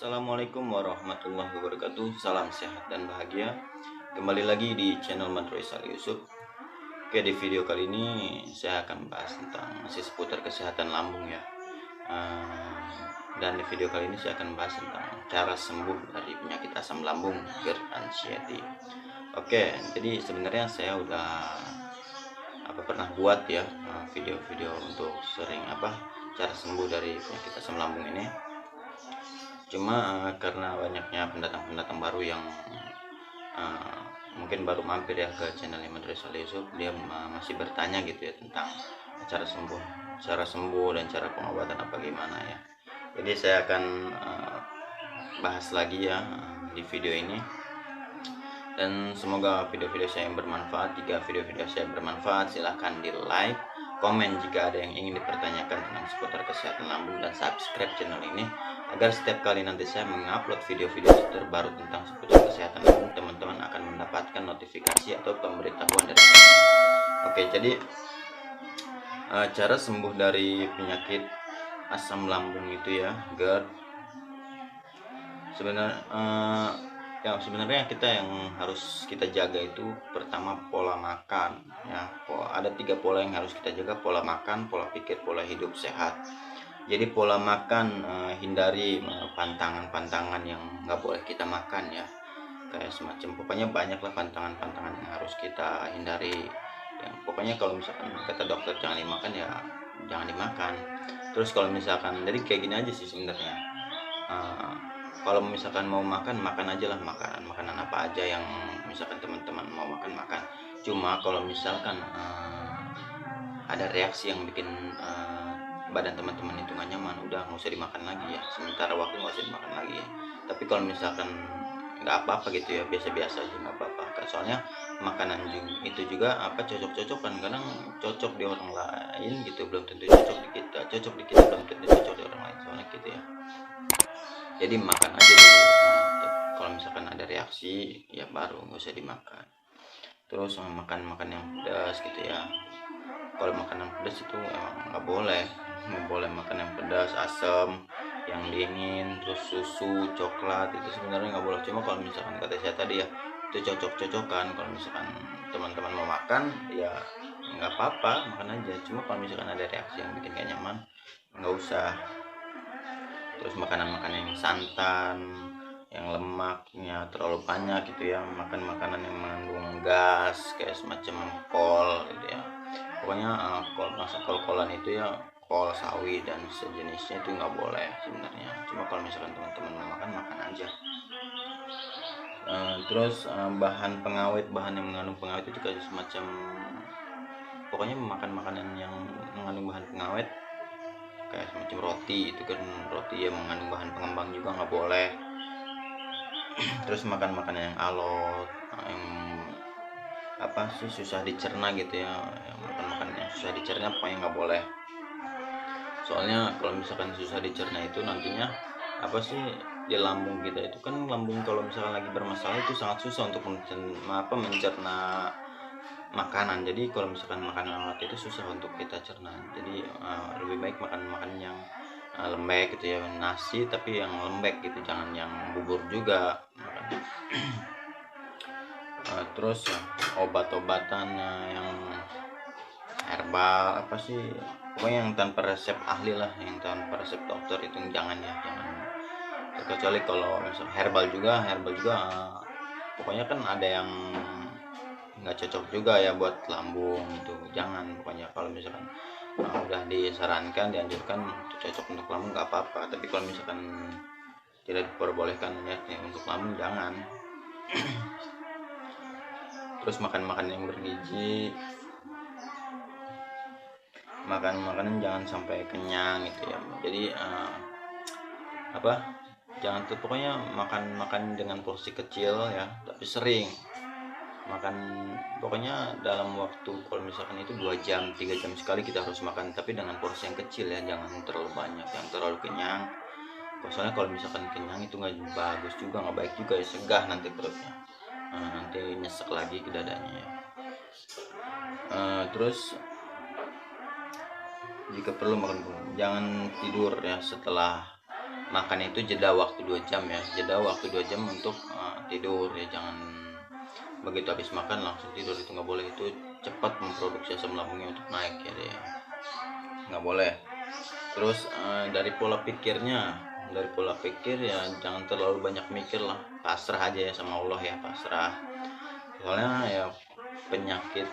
Assalamualaikum warahmatullahi wabarakatuh. Salam sehat dan bahagia. Kembali lagi di channel Mandroy Sal Yusuf. Oke, di video kali ini saya akan bahas tentang masih seputar kesehatan lambung ya. Dan di video kali ini saya akan bahas tentang cara sembuh dari penyakit asam lambung GERD anxiety. Oke, jadi sebenarnya saya udah pernah buat ya video-video untuk cara sembuh dari penyakit asam lambung ini. Cuma karena banyaknya pendatang-pendatang baru yang mungkin baru mampir ya ke channel Mandroy Sal Yusuf, dia masih bertanya gitu ya tentang cara sembuh dan cara pengobatan apa gimana ya. Jadi saya akan bahas lagi ya di video ini, dan semoga video-video saya yang bermanfaat. Jika video-video saya bermanfaat, silahkan di like, komen jika ada yang ingin dipertanyakan tentang seputar kesehatan lambung, dan subscribe channel ini agar setiap kali nanti saya mengupload video-video terbaru tentang seputar kesehatan lambung, teman-teman akan mendapatkan notifikasi atau pemberitahuan dari saya. Oke, jadi cara sembuh dari penyakit asam lambung itu ya, GERD, sebenarnya kita yang harus kita jaga itu pertama pola makan ya. Ada 3 pola yang harus kita jaga: pola makan, pola pikir, pola hidup sehat. Jadi pola makan, hindari pantangan-pantangan yang nggak boleh kita makan ya, kayak semacam pokoknya banyaklah pantangan-pantangan yang harus kita hindari. Yang pokoknya kalau misalkan kata dokter jangan dimakan ya jangan dimakan. Terus kalau misalkan jadi kayak gini aja sih sebenarnya, kalau misalkan mau makan aja lah makanan apa aja yang misalkan teman-teman mau makan. Cuma kalau misalkan ada reaksi yang bikin badan teman-teman itu nggak nyaman, udah nggak usah dimakan lagi ya, sementara waktu nggak usah dimakan lagi ya. Tapi kalau misalkan nggak apa-apa gitu ya, biasa-biasa aja nggak apa-apa. Soalnya makanan itu juga cocok-cocokan, kadang cocok di orang lain gitu belum tentu cocok di kita, cocok di kita belum tentu cocok di orang lain, soalnya gitu ya. Jadi makan aja dulu, kalau misalkan ada reaksi ya baru nggak usah dimakan. Terus makan yang pedas gitu ya. Kalau makanan pedas itu emang nggak boleh makan yang pedas, asam, yang dingin, terus susu, coklat, itu sebenarnya nggak boleh. Cuma kalau misalkan kata saya tadi ya, itu cocok-cocokan. Kalau misalkan teman-teman mau makan ya nggak apa-apa, makan aja. Cuma kalau misalkan ada reaksi yang bikin gak nyaman, nggak usah. Terus makanan-makanan yang santan, yang lemaknya terlalu banyak gitu ya, makan makanan yang mengandung gas kayak semacam kol gitu ya. Pokoknya kol-kolan itu ya, kol sawi dan sejenisnya itu nggak boleh sebenarnya. Cuma kalau misalkan teman-teman mau makan aja. Terus bahan yang mengandung pengawet itu kayak semacam, pokoknya makan makanan yang mengandung bahan pengawet kayak semacam roti, itu kan roti yang mengandung bahan pengembang juga nggak boleh. Terus makan makanan yang alot, yang susah dicerna gitu ya, yang makan yang susah dicerna pokoknya nggak boleh. Soalnya kalau misalkan susah dicerna itu nantinya di lambung kita itu kan, lambung kalau misalkan lagi bermasalah itu sangat susah untuk mencerna makanan. Jadi kalau misalkan makanan hangat itu susah untuk kita cerna. Jadi lebih baik makan yang lembek gitu ya, nasi tapi yang lembek gitu, jangan yang bubur juga. Terus obat-obatan yang herbal pokoknya yang tanpa resep ahli lah, yang tanpa resep dokter itu jangan. Kecuali kalau misal herbal juga pokoknya kan ada yang nggak cocok juga ya buat lambung itu, jangan. Pokoknya kalau misalkan udah disarankan, dianjurkan itu cocok untuk lambung nggak apa-apa, tapi kalau misalkan tidak diperbolehkan ya untuk lambung jangan. Terus makan yang bergizi, makan makanan jangan sampai kenyang gitu ya. Jadi jangan tuh, pokoknya makan dengan porsi kecil ya, tapi sering makan. Pokoknya dalam waktu, kalau misalkan itu 2 jam 3 jam sekali kita harus makan, tapi dengan porsi yang kecil ya, jangan terlalu banyak, yang terlalu kenyang. Soalnya kalau misalkan kenyang itu nggak bagus juga, nggak baik juga ya, segah nanti perutnya, nanti nyesek lagi ke dadanya ya. Terus jika perlu jangan tidur ya setelah makan itu jeda waktu 2 jam ya, jeda waktu 2 jam untuk tidur ya. Jangan begitu habis makan langsung tidur, itu nggak boleh. Itu cepat memproduksi asam lambungnya untuk naik ya dia, nggak boleh. Terus dari pola pikir ya, jangan terlalu banyak mikir lah, pasrah aja ya sama Allah ya, pasrah. Soalnya ya penyakit,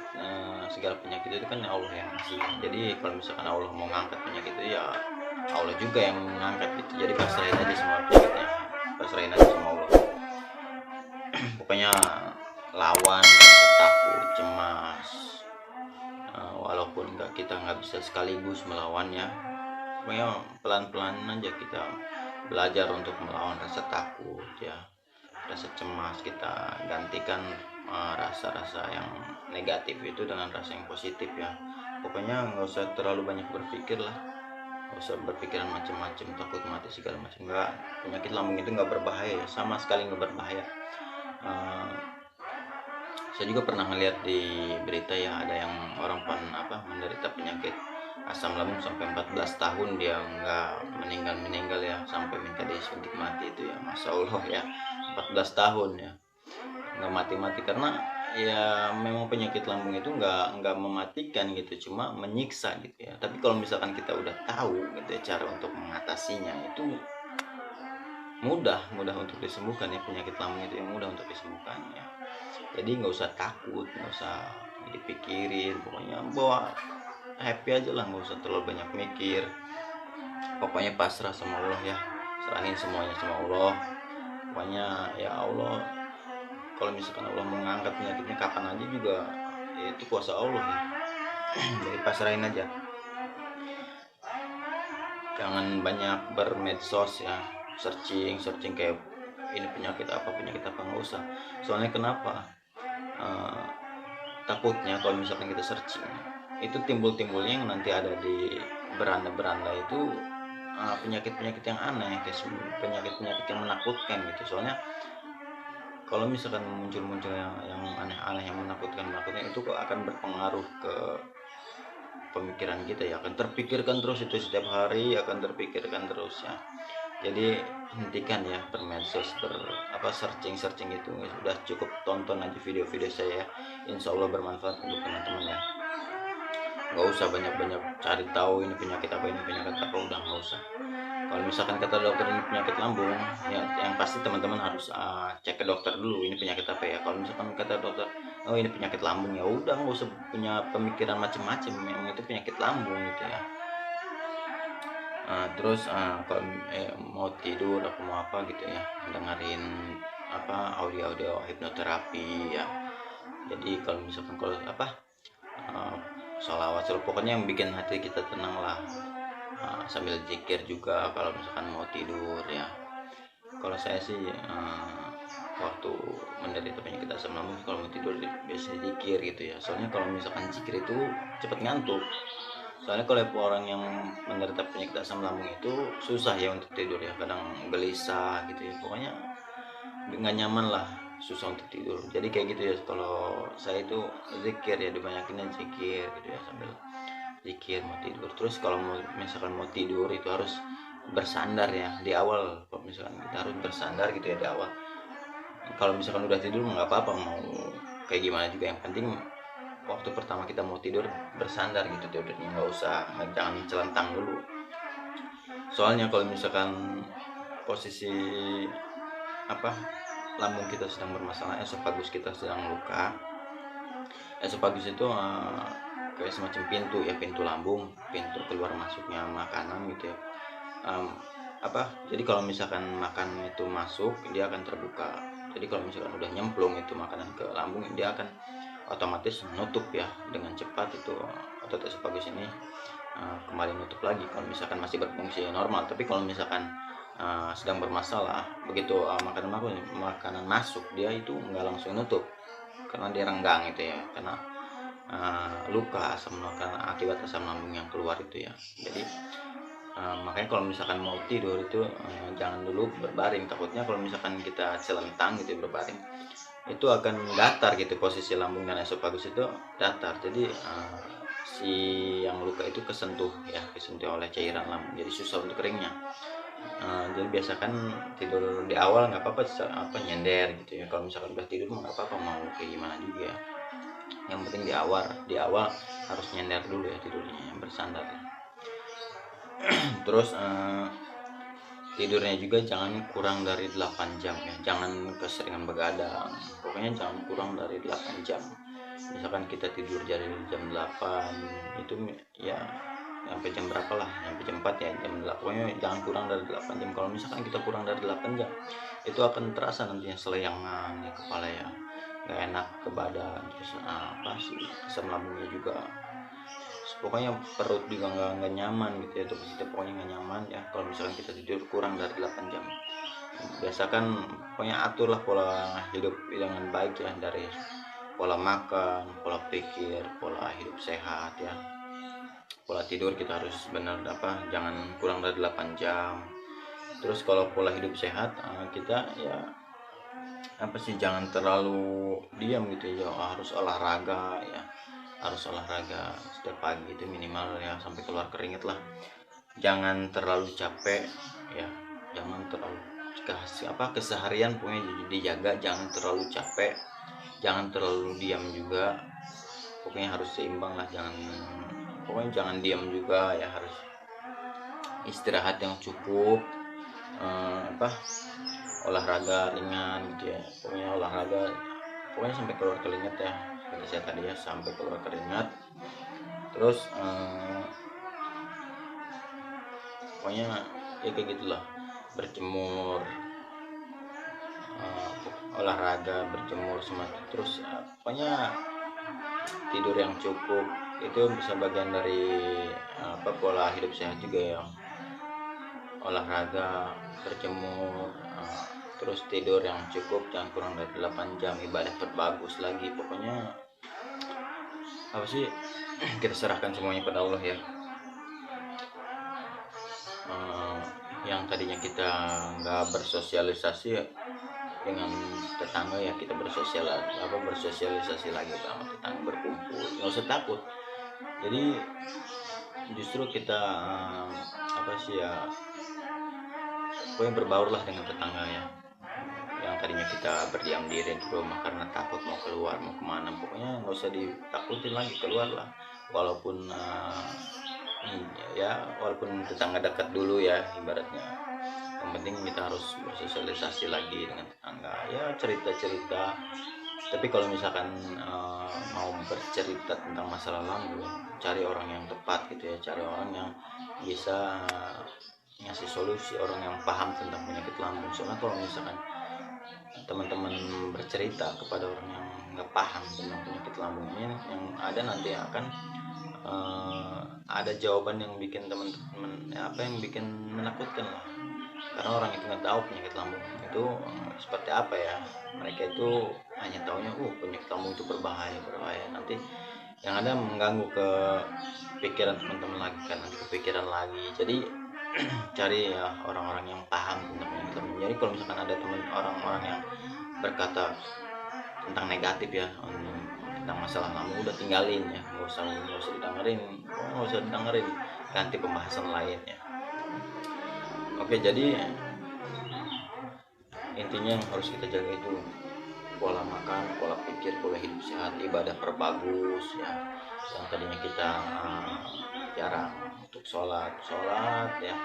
segala penyakit itu kan Allah yang ngasih. Jadi kalau misalkan Allah mau ngangkat penyakit itu ya Allah juga yang mengangkat gitu. Jadi pasrahin aja semua penyakitnya, pasrahin aja sama Allah. Pokoknya lawan rasa takut, cemas, walaupun kita nggak bisa sekaligus melawannya, pokoknya pelan-pelan aja kita belajar untuk melawan rasa takut ya, rasa cemas. Kita gantikan rasa-rasa yang negatif itu dengan rasa yang positif ya. Pokoknya nggak usah terlalu banyak berpikir lah, nggak usah berpikiran macam-macam, takut mati segala macam. Nggak, penyakit lambung itu nggak berbahaya ya, sama sekali nggak berbahaya. Saya juga pernah melihat di berita ya, ada yang orang menderita penyakit asam lambung sampai 14 tahun dia nggak meninggal ya, sampai minta disuntik mati itu ya. Masya Allah ya, 14 tahun ya nggak mati-mati, karena ya memang penyakit lambung itu nggak mematikan gitu, cuma menyiksa gitu ya. Tapi kalau misalkan kita udah tahu gitu ya cara untuk mengatasinya, itu mudah untuk disembuhkan ya. Penyakit lambung itu yang mudah untuk disembuhkan ya. Jadi nggak usah takut, nggak usah dipikirin, pokoknya bawa happy aja lah, nggak usah terlalu banyak mikir. Pokoknya pasrah sama Allah ya, serahin semuanya sama Allah. Pokoknya ya Allah, kalau misalkan Allah mau ngangkat penyakitnya kapan aja juga ya, itu kuasa Allah ya. Jadi pasrahin aja, jangan banyak bermedsos ya, searching kayak ini penyakit apa nggak usah. Soalnya kenapa, takutnya kalau misalkan kita searching itu timbulnya yang nanti ada di beranda itu penyakit yang aneh, kayak penyakit yang menakutkan gitu. Soalnya kalau misalkan muncul yang aneh-aneh yang menakutkan itu kok akan berpengaruh ke pemikiran kita ya, akan terpikirkan terus itu, setiap hari akan terpikirkan terus ya. Jadi hentikan ya bermedsos, searching itu. Sudah cukup tonton aja video-video saya, insya Allah bermanfaat untuk teman-teman ya. Nggak usah banyak-banyak cari tahu ini penyakit apa, udah nggak usah. Kalau misalkan kata dokter ini penyakit lambung ya, yang pasti teman-teman harus cek ke dokter dulu ini penyakit apa ya. Kalau misalkan kata dokter oh ini penyakit lambung, ya udah nggak usah punya pemikiran macam-macam, memang itu penyakit lambung gitu ya. Terus kalau mau tidur atau mau apa gitu ya, dengerin audio hipnoterapi ya. Jadi kalau misalkan sholawat, pokoknya yang bikin hati kita tenang lah, sambil zikir juga kalau misalkan mau tidur ya. Kalau saya sih waktu menderita penyakit asam lambung, kalau mau tidur biasanya zikir gitu ya. Soalnya kalau misalkan zikir itu cepat ngantuk. Soalnya kalau orang yang menderita penyakit asam lambung itu susah ya untuk tidur ya, kadang gelisah gitu ya. Pokoknya nggak nyaman lah, susah untuk tidur. Jadi kayak gitu ya, kalau saya itu zikir ya, dibanyakin zikir gitu ya, sambil zikir mau tidur. Terus kalau misalkan mau tidur itu harus bersandar ya di awal. Kalau misalkan kita harus bersandar gitu ya di awal. Kalau misalkan udah tidur nggak apa-apa, mau kayak gimana juga, yang penting waktu pertama kita mau tidur bersandar gitu tidurnya, jangan celentang dulu. Soalnya kalau misalkan posisi lambung kita sedang bermasalah, esofagus kita sedang luka. Esofagus itu kayak semacam pintu lambung, pintu keluar masuknya makanan gitu ya. Jadi kalau misalkan makan itu masuk, dia akan terbuka. Jadi kalau misalkan udah nyemplung itu makanan ke lambung, dia akan otomatis nutup ya dengan cepat, itu otot esofagus ini kembali nutup lagi kalau misalkan masih berfungsi normal. Tapi kalau misalkan sedang bermasalah, begitu makanan masuk, dia itu nggak langsung nutup karena dia renggang gitu ya, karena luka akibat asam lambung yang keluar itu ya. Jadi makanya kalau misalkan mau tidur itu jangan dulu berbaring. Takutnya kalau misalkan kita celentang gitu berbaring, itu akan datar gitu, posisi lambung dan esofagus itu datar. Jadi si yang luka itu kesentuh oleh cairan lambung, jadi susah untuk keringnya. Jadi biasakan tidur di awal nggak apa-apa, nyender gitu ya. Kalau misalkan udah tidur mah nggak apa-apa, mau kayak gimana juga. Yang penting di awal harus nyender dulu ya tidurnya, yang bersandar. Terus tidurnya juga jangan kurang dari 8 jam ya. Jangan keseringan begadang. Pokoknya jangan kurang dari 8 jam. Misalkan kita tidur dari jam 8 itu ya sampai jam berapa lah, sampai jam 4 ya, jam 8, pokoknya jangan kurang dari 8 jam. Kalau misalkan kita kurang dari 8 jam itu akan terasa nantinya seleyangan di kepala ya, nggak enak ke badan, terus apa sih, asam lambungnya juga, pokoknya perut juga nggak nyaman gitu ya, tuh kita pokoknya nggak nyaman ya kalau misalkan kita tidur kurang dari 8 jam. Biasakan pokoknya aturlah pola hidup dengan baik ya, dari pola makan, pola pikir, pola hidup sehat ya. Pola tidur kita harus benar jangan kurang dari 8 jam. Terus kalau pola hidup sehat, kita ya jangan terlalu diam gitu ya, harus olahraga ya, harus olahraga setiap pagi itu minimal ya sampai keluar keringet lah. Jangan terlalu capek ya, jangan terlalu keseharian pokoknya dijaga, jangan terlalu capek, jangan terlalu diam juga, pokoknya harus seimbang lah, pokoknya jangan diam juga ya, harus istirahat yang cukup, olahraga ringan gitu ya, pokoknya sampai keluar keringat ya, kata saya tadi ya, sampai keluar keringat. Terus pokoknya ya kayak gitulah, berjemur, olahraga, berjemur semuanya. Terus pokoknya tidur yang cukup itu bisa bagian dari pola hidup sehat juga ya. Olahraga, berjemur, terus tidur yang cukup, jangan kurang dari 8 jam, ibadah terbagus lagi. Pokoknya kita serahkan semuanya pada Allah ya. Yang tadinya kita nggak bersosialisasi dengan tetangga ya, kita bersosialisasi lagi sama tetangga, berkumpul, nggak usah takut. Jadi justru kita pokoknya berbaurlah dengan tetangga ya. Yang tadinya kita berdiam diri di rumah karena takut mau keluar, mau kemana, pokoknya nggak usah ditakutin lagi, keluarlah. Walaupun walaupun tetangga dekat dulu ya ibaratnya, yang penting kita harus bersosialisasi lagi dengan tetangga ya, cerita-cerita. Tapi kalau misalkan mau bercerita tentang masalah lambung, cari orang yang tepat gitu ya, cari orang yang bisa ngasih solusi, orang yang paham tentang penyakit lambung. Soalnya kalau misalkan teman-teman bercerita kepada orang yang nggak paham tentang penyakit lambung ini, yang ada nanti akan ada jawaban yang bikin teman-teman yang bikin menakutkan lah, karena orang itu nggak tahu penyakit lambung itu seperti apa ya. Mereka itu hanya taunya penyakit lambung itu berbahaya, nanti yang ada mengganggu ke pikiran teman-teman lagi kan, nanti kepikiran lagi. Jadi cari ya orang-orang yang paham tentang penyakit lambung. Jadi kalau misalkan ada orang-orang yang berkata tentang negatif ya, tentang masalah lambung, udah tinggalin ya, nggak usah didengerin, ganti pembahasan lain ya. Oke, jadi intinya yang harus kita jaga itu pola makan, pola pikir, pola hidup sehat, ibadah perbagus ya. Yang tadinya kita jarang untuk sholat ya,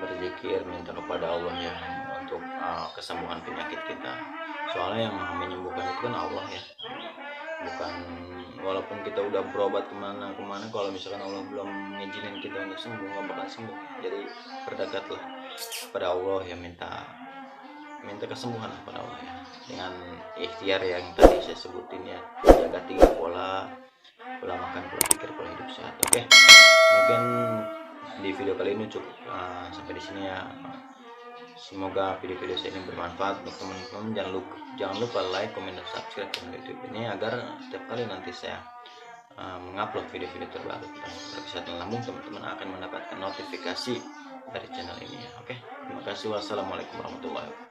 berzikir, minta kepada Allah ya untuk kesembuhan penyakit kita. Soalnya yang menyembuhkan itu kan Allah ya, bukan, walaupun kita udah berobat kemana kalau misalkan Allah belum ngizinin kita untuk sembuh, nggak bakal sembuh. Jadi berdekatlah pada Allah ya, minta kesembuhan kepada Allah ya, dengan ikhtiar yang tadi saya sebutin ya, jaga 3 pola makan, pola pikir, pola hidup sehat. Oke, mungkin di video kali ini cukup sampai di sini ya. Semoga video-video saya ini bermanfaat untuk teman-teman. Jangan lupa like, comment, dan subscribe channel YouTube ini agar setiap kali nanti saya mengupload video-video terbaru tentang kesehatan lambung, teman-teman akan mendapatkan notifikasi dari channel ini ya. Oke, terima kasih. Wassalamualaikum warahmatullahi wabarakatuh.